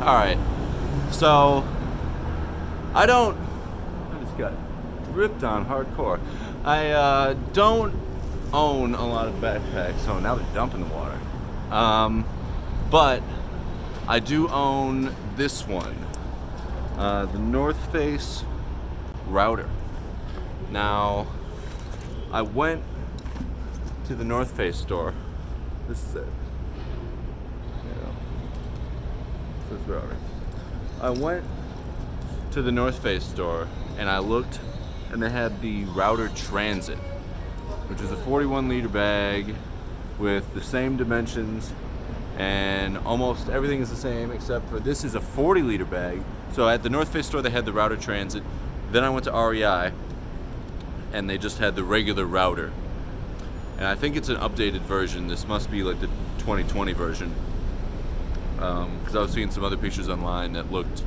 Alright, so I just got ripped on hardcore. I don't own a lot of backpacks. So now they're dumping the water. But I do own this one, the North Face Router. Now, I went to the North Face store. This is it. This is Router. I went to the North Face store and I looked, and they had the Router Transit, which is a 41 liter bag with the same dimensions, and almost everything is the same except for this is a 40 liter bag. So at the North Face store they had the Router Transit. Then I went to REI and they just had the regular Router. And I think it's an updated version. This must be like the 2020 version. Because I was seeing some other pictures online that looked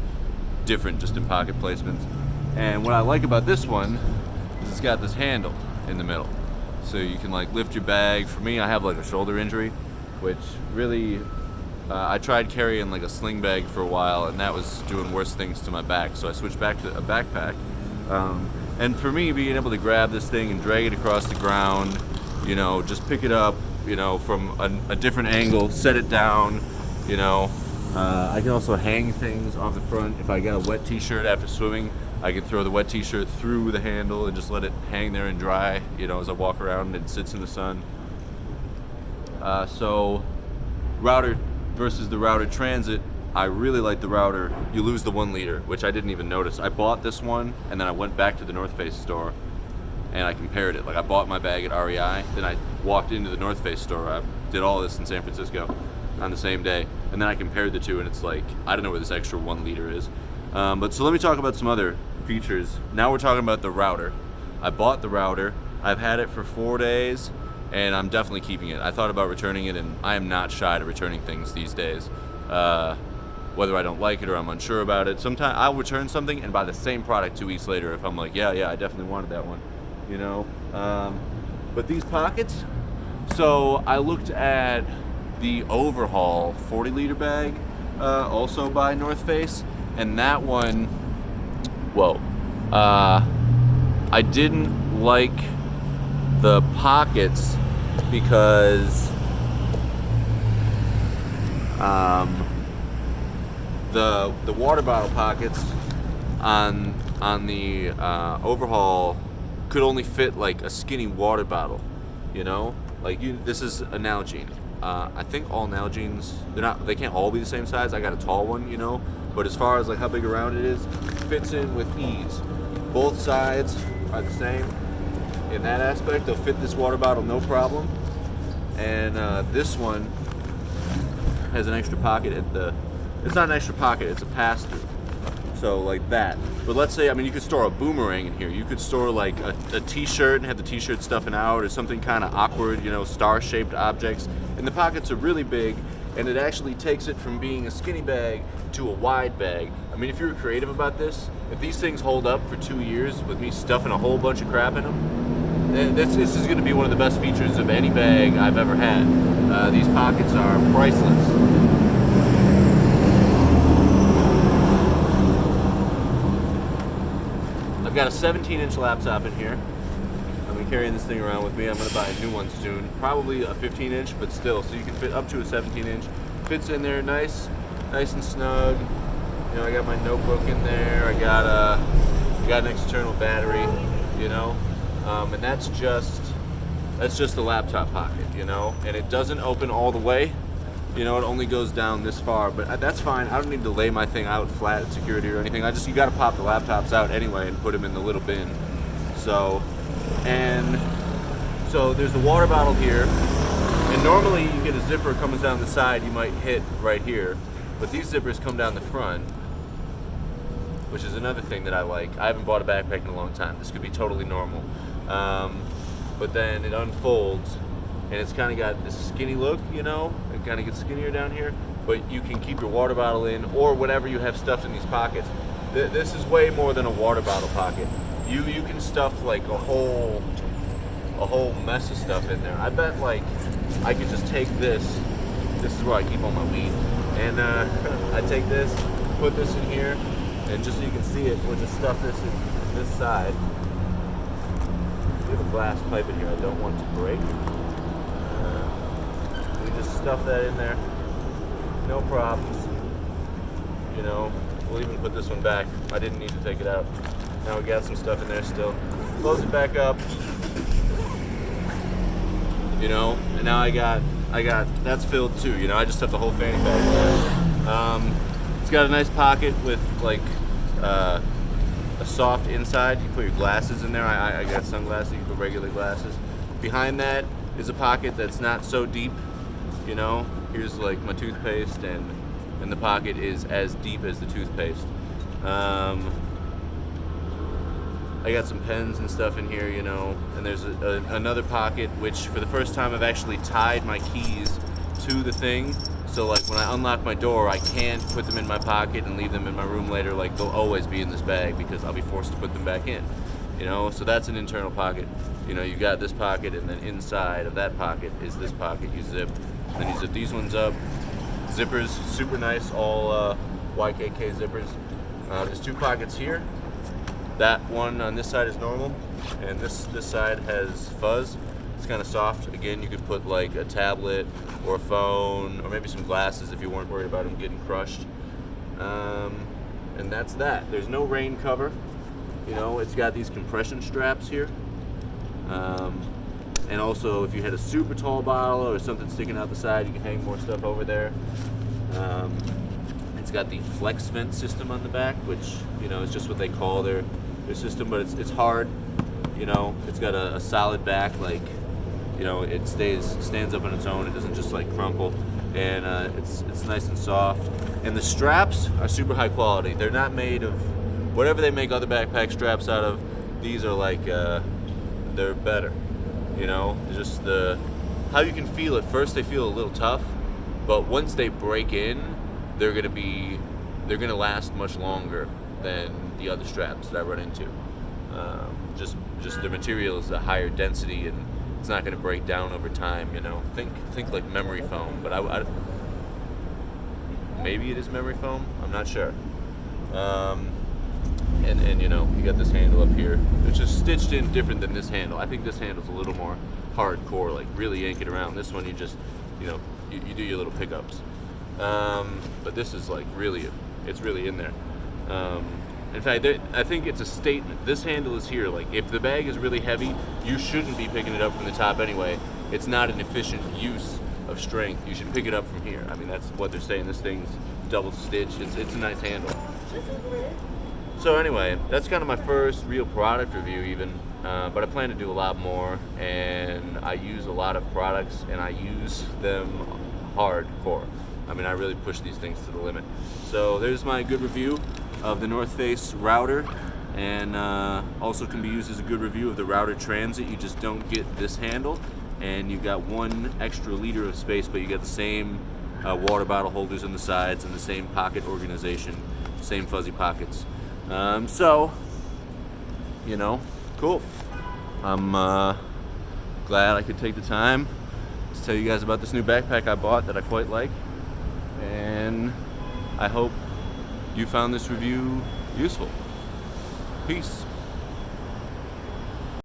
different just in pocket placements. And what I like about this one is it's got this handle in the middle. So you can like lift your bag. For me, I have like a shoulder injury, which really, I tried carrying like a sling bag for a while and that was doing worse things to my back. So I switched back to a backpack. And for me, being able to grab this thing and drag it across the ground, you know, just pick it up, you know, from a different angle, set it down, you know. I can also hang things off the front. If I got a wet t-shirt after swimming, I can throw the wet t-shirt through the handle and just let it hang there and dry, you know, as I walk around and it sits in the sun. So Router versus the Router Transit, I really like the Router. You lose the 1 liter, which I didn't even notice. I bought this one and then I went back to the North Face store and I compared it. Like I bought my bag at REI, then I walked into the North Face store. I did all this in San Francisco on the same day, and then I compared the two and it's like, I don't know where this extra 1 liter is. But so let me talk about some other features. Now we're talking about the Router. I bought the Router. I've had it for 4 days and I'm definitely keeping it. I thought about returning it and I am not shy to returning things these days. Whether I don't like it or I'm unsure about it. Sometimes I'll return something and buy the same product 2 weeks later if I'm like, yeah, I definitely wanted that one, you know. But these pockets, so I looked at the Overhaul 40 liter bag, also by North Face, and that one, whoa, I didn't like the pockets because the water bottle pockets on the Overhaul could only fit like a skinny water bottle, you know. Like this is a Nalgene. I think all Nalgenes, they can't all be the same size. I got a tall one, you know, but as far as like how big around it is, fits in with ease. Both sides are the same in that aspect. They'll fit this water bottle no problem. And this one has an extra pocket at the, it's not an extra pocket, it's a pass-through. So like that. But let's say, I mean, you could store a boomerang in here. You could store like a t-shirt and have the t-shirt stuffing out, or something kind of awkward, you know, star-shaped objects. And the pockets are really big, and it actually takes it from being a skinny bag to a wide bag. I mean, if you're creative about this, if these things hold up for 2 years with me stuffing a whole bunch of crap in them, this is going to be one of the best features of any bag I've ever had. These pockets are priceless. I've got a 17-inch laptop in here. I've been carrying this thing around with me. I'm going to buy a new one soon. Probably a 15-inch, but still. So you can fit up to a 17-inch. Fits in there nice and snug. You know, I got my notebook in there. I got an external battery, you know. And that's just the laptop pocket, you know. And it doesn't open all the way. You know, it only goes down this far, but that's fine. I don't need to lay my thing out flat at security or anything. You got to pop the laptops out anyway and put them in the little bin. So there's the water bottle here, and normally you get a zipper comes down the side, you might hit right here, but these zippers come down the front, which is another thing that I like. I haven't bought a backpack in a long time. This could be totally normal, but then it unfolds. And it's kind of got this skinny look, you know. It kind of gets skinnier down here, but you can keep your water bottle in, or whatever you have stuffed in these pockets. This is way more than a water bottle pocket. You can stuff like a whole mess of stuff in there. I bet like I could just take this. This is where I keep all my weed, And I take this, put this in here, and just so you can see it, we'll just stuff this in this side. We have a glass pipe in here I don't want to break. We just stuff that in there, no problems. You know, we'll even put this one back. I didn't need to take it out. Now we got some stuff in there still. Close it back up. You know, and now I got that's filled too. You know, I just have the whole fanny pack in there. It's got a nice pocket with like a soft inside. You put your glasses in there. I got sunglasses. You put regular glasses. Behind that is a pocket that's not so deep. You know, here's like my toothpaste, and the pocket is as deep as the toothpaste. I got some pens and stuff in here, you know, and there's another pocket which for the first time I've actually tied my keys to the thing, so like when I unlock my door I can't put them in my pocket and leave them in my room later. Like they'll always be in this bag because I'll be forced to put them back in, you know. So that's an internal pocket. You know, you got this pocket, and then inside of that pocket is this pocket you zip. Then you zip these ones up. Zippers, super nice, all YKK zippers. There's two pockets here. That one on this side is normal, and this side has fuzz. It's kind of soft. Again, you could put like a tablet or a phone, or maybe some glasses if you weren't worried about them getting crushed. And that's that. There's no rain cover. You know, it's got these compression straps here. And also, if you had a super tall bottle or something sticking out the side, you can hang more stuff over there. It's got the flex vent system on the back, which, you know, is just what they call their system, but it's hard. You know, it's got a solid back, like, you know, it stands up on its own. It doesn't just like crumple, and it's nice and soft. And the straps are super high quality. They're not made of whatever they make other backpack straps out of. These are like they're better. You know, just how you can feel it. First, they feel a little tough, but once they break in, they're gonna last much longer than the other straps that I run into. Just the material is a higher density, and it's not gonna break down over time. You know, think like memory foam, but I maybe it is memory foam. I'm not sure. And you know, you got this handle up here, which is stitched in different than this handle. I think this handle's a little more hardcore, like really yank it around. This one you just, you know, you do your little pickups. But this is like it's really in there. In fact, I think it's a statement. This handle is here. Like, if the bag is really heavy, you shouldn't be picking it up from the top anyway. It's not an efficient use of strength. You should pick it up from here. I mean, that's what they're saying. This thing's double stitched. It's a nice handle. So anyway, that's kind of my first real product review even, but I plan to do a lot more, and I use a lot of products, and I use them hardcore. I mean, I really push these things to the limit. So there's my good review of the North Face Router, and also can be used as a good review of the Router Transit. You just don't get this handle, and you've got 1 extra liter of space, but you get the same water bottle holders on the sides and the same pocket organization, same fuzzy pockets. So, you know, cool. I'm glad I could take the time to tell you guys about this new backpack I bought that I quite like, and I hope you found this review useful. Peace.